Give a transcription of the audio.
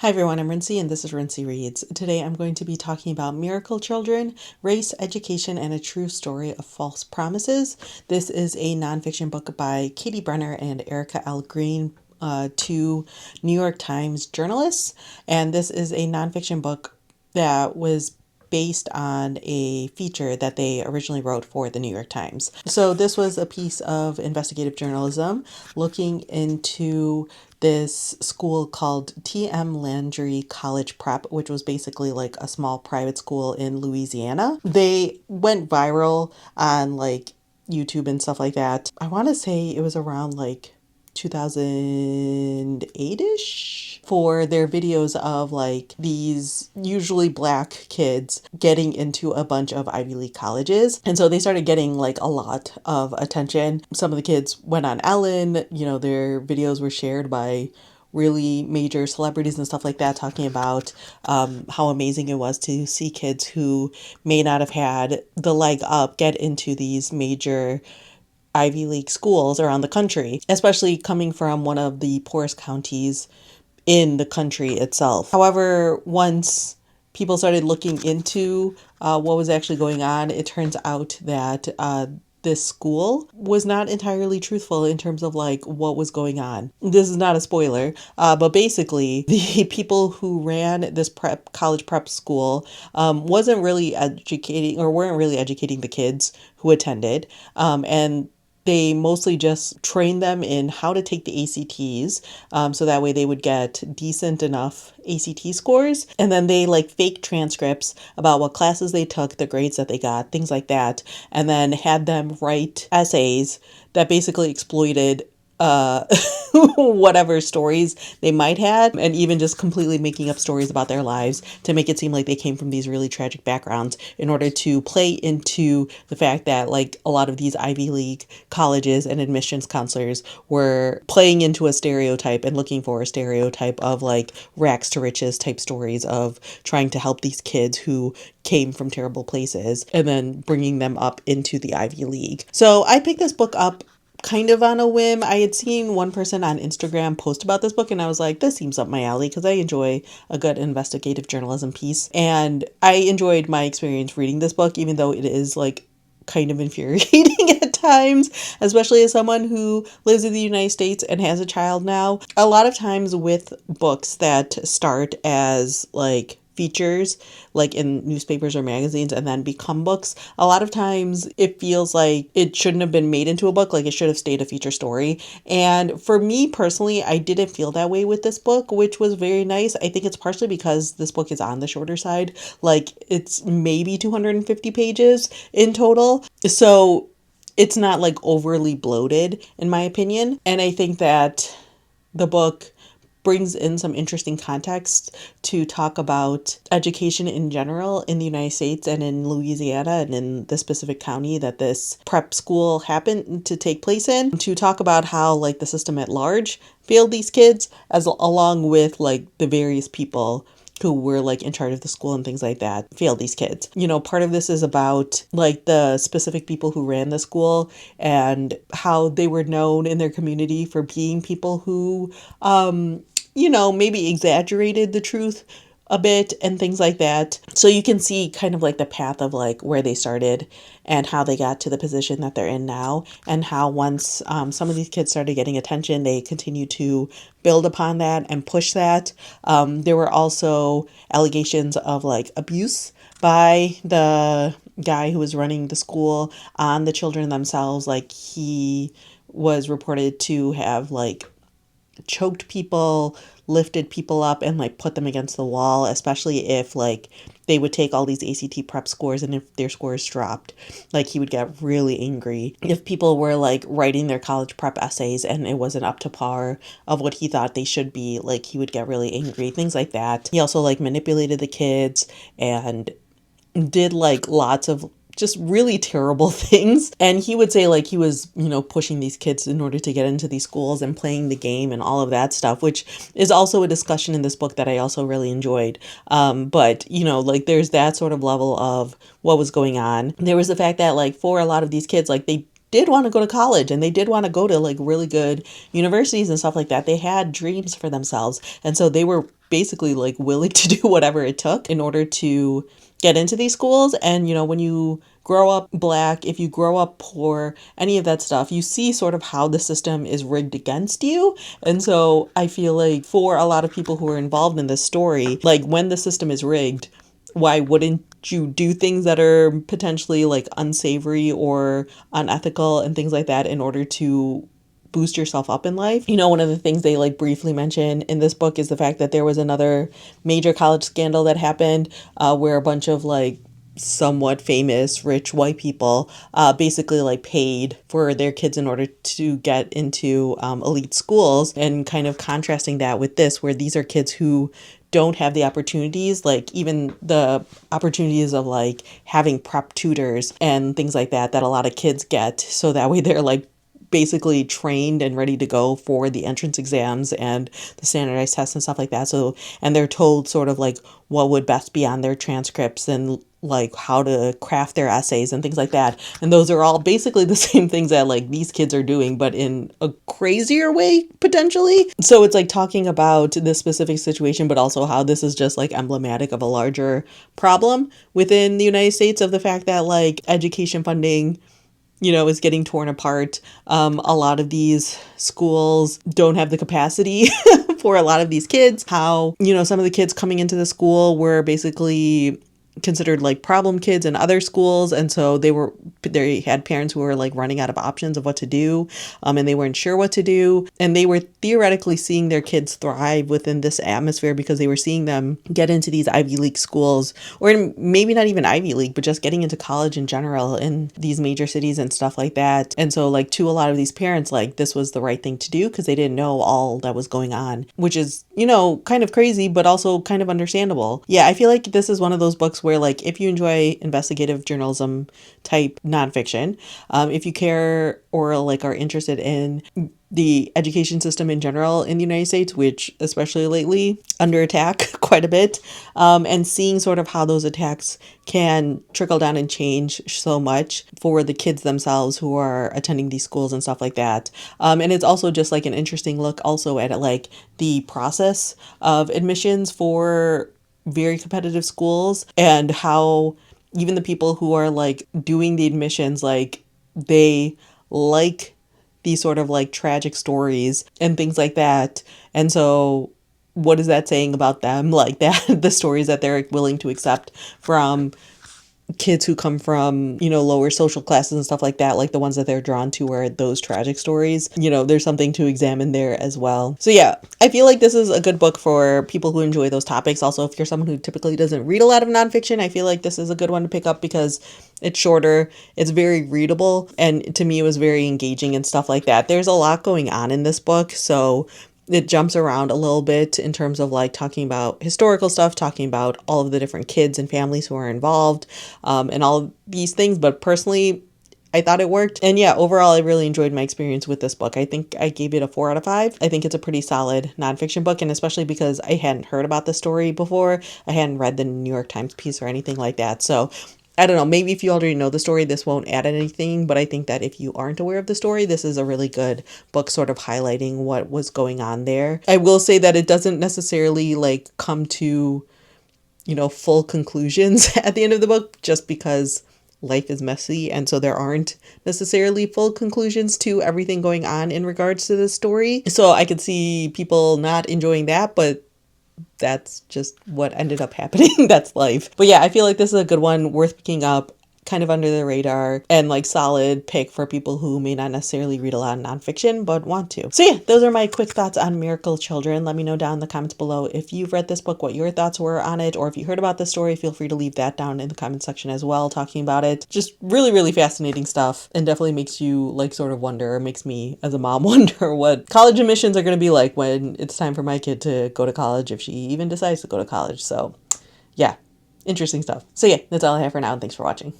Hi everyone, I'm Rincey and this is Rincey Reads. Today I'm going to be talking about Miracle Children, Race, Education, and a True Story of False Promises. This is a nonfiction book by Katie Brenner and Erica L. Green, two New York Times journalists. And this is a nonfiction book that was based on a feature that they originally wrote for the New York Times. So this was a piece of investigative journalism looking into this school called T.M. Landry College Prep, which was basically like a small private school in Louisiana. They went viral on like YouTube and stuff like that. I want to say it was around like 2008-ish for their videos of like these usually black kids getting into a bunch of Ivy League colleges. And so they started getting like a lot of attention. Some of the kids went on Ellen, their videos were shared by really major celebrities and stuff like that, talking about how amazing it was to see kids who may not have had the leg up get into these major Ivy League schools around the country, especially coming from one of the poorest counties in the country itself. However, once people started looking into what was actually going on, it turns out that this school was not entirely truthful in terms of like what was going on. This is not a spoiler, but basically the people who ran this college prep school weren't really educating the kids who attended, and they mostly just trained them in how to take the ACTs, so that way they would get decent enough ACT scores. And then they like fake transcripts about what classes they took, the grades that they got, things like that. And then had them write essays that basically exploited whatever stories they might have, and even just completely making up stories about their lives to make it seem like they came from these really tragic backgrounds in order to play into the fact that like a lot of these Ivy League colleges and admissions counselors were playing into a stereotype and looking for a stereotype of like rags to riches type stories of trying to help these kids who came from terrible places and then bringing them up into the Ivy League. So I picked this book up kind of on a whim. I had seen one person on Instagram post about this book and I was like, this seems up my alley because I enjoy a good investigative journalism piece. And I enjoyed my experience reading this book, even though it is like kind of infuriating at times, especially as someone who lives in the United States and has a child now. A lot of times with books that start as like features like in newspapers or magazines and then become books, a lot of times it feels like it shouldn't have been made into a book, like it should have stayed a feature story. And for me personally, I didn't feel that way with this book, which was very nice. I think it's partially because this book is on the shorter side, like it's maybe 250 pages in total, so it's not like overly bloated in my opinion. And I think that the book brings in some interesting context to talk about education in general in the United States and in Louisiana and in the specific county that this prep school happened to take place in, to talk about how like the system at large failed these kids, as along with like the various people who were like in charge of the school and things like that failed these kids. Part of this is about like the specific people who ran the school and how they were known in their community for being people who maybe exaggerated the truth a bit and things like that. So you can see kind of like the path of like where they started and how they got to the position that they're in now, and how once some of these kids started getting attention, they continue to build upon that and push that. There were also allegations of like abuse by the guy who was running the school on the children themselves. Like he was reported to have like choked people, lifted people up, and like put them against the wall, especially if like they would take all these ACT prep scores and if their scores dropped, like he would get really angry. If people were like writing their college prep essays and it wasn't up to par of what he thought they should be, like he would get really angry, things like that. He also like manipulated the kids and did like lots of just really terrible things. And he would say like he was, pushing these kids in order to get into these schools and playing the game and all of that stuff, which is also a discussion in this book that I also really enjoyed. But, like there's that sort of level of what was going on. There was the fact that like for a lot of these kids, like they did want to go to college and they did want to go to like really good universities and stuff like that. They had dreams for themselves. And so they were basically like willing to do whatever it took in order to get into these schools. And, you know, when you grow up Black, if you grow up poor, any of that stuff, you see sort of how the system is rigged against you. And so I feel like for a lot of people who are involved in this story, like when the system is rigged, why wouldn't you do things that are potentially like unsavory or unethical and things like that in order to boost yourself up in life? You know, one of the things they like briefly mention in this book is the fact that there was another major college scandal that happened where a bunch of like somewhat famous rich white people basically like paid for their kids in order to get into elite schools, and kind of contrasting that with this, where these are kids who don't have the opportunities, like even the opportunities of like having prep tutors and things like that that a lot of kids get, so that way they're like basically trained and ready to go for the entrance exams and the standardized tests and stuff like that. So, and they're told sort of like what would best be on their transcripts and like how to craft their essays and things like that. And those are all basically the same things that like these kids are doing, but in a crazier way potentially. So it's like talking about this specific situation, but also how this is just like emblematic of a larger problem within the United States, of the fact that like education funding, you know, is getting torn apart. A lot of these schools don't have the capacity for a lot of these kids. How, you know, some of the kids coming into the school were basically considered like problem kids in other schools, and so they had parents who were like running out of options of what to do, and they weren't sure what to do, and they were theoretically seeing their kids thrive within this atmosphere because they were seeing them get into these Ivy League schools, or maybe not even Ivy League, but just getting into college in general in these major cities and stuff like that. And so like to a lot of these parents, like this was the right thing to do because they didn't know all that was going on, which is, you know, kind of crazy but also kind of understandable. Yeah, I feel like this is one of those books where like if you enjoy investigative journalism type nonfiction, if you care or like are interested in the education system in general in the United States, which especially lately under attack quite a bit, and seeing sort of how those attacks can trickle down and change so much for the kids themselves who are attending these schools and stuff like that. And it's also just like an interesting look also at like the process of admissions for very competitive schools, and how even the people who are like doing the admissions, like they like these sort of like tragic stories and things like that. And so what is that saying about them? Like that, the stories that they're willing to accept from kids who come from, you know, lower social classes and stuff like that, like the ones that they're drawn to are those tragic stories. You know, there's something to examine there as well. So yeah, I feel like this is a good book for people who enjoy those topics. Also, if you're someone who typically doesn't read a lot of nonfiction, I feel like this is a good one to pick up because it's shorter, it's very readable, and to me it was very engaging and stuff like that. There's a lot going on in this book, so it jumps around a little bit in terms of like talking about historical stuff, talking about all of the different kids and families who are involved, and all of these things. But personally, I thought it worked. And yeah, overall, I really enjoyed my experience with this book. I think I gave it a 4 out of 5. I think it's a pretty solid nonfiction book, and especially because I hadn't heard about the story before. I hadn't read the New York Times piece or anything like that. So I don't know, maybe if you already know the story, this won't add anything, but I think that if you aren't aware of the story, this is a really good book sort of highlighting what was going on there. I will say that it doesn't necessarily like come to, you know, full conclusions at the end of the book, just because life is messy, and so there aren't necessarily full conclusions to everything going on in regards to this story. So I could see people not enjoying that, but that's just what ended up happening. That's life. But yeah, I feel like this is a good one, worth picking up, kind of under the radar, and like solid pick for people who may not necessarily read a lot of nonfiction but want to. So yeah, those are my quick thoughts on Miracle Children. Let me know down in the comments below if you've read this book, what your thoughts were on it, or if you heard about the story, feel free to leave that down in the comment section as well, talking about it. Just really, really fascinating stuff, and definitely makes you like sort of wonder, or makes me as a mom wonder what college admissions are going to be like when it's time for my kid to go to college, if she even decides to go to college. So yeah, interesting stuff. So yeah, that's all I have for now, and thanks for watching.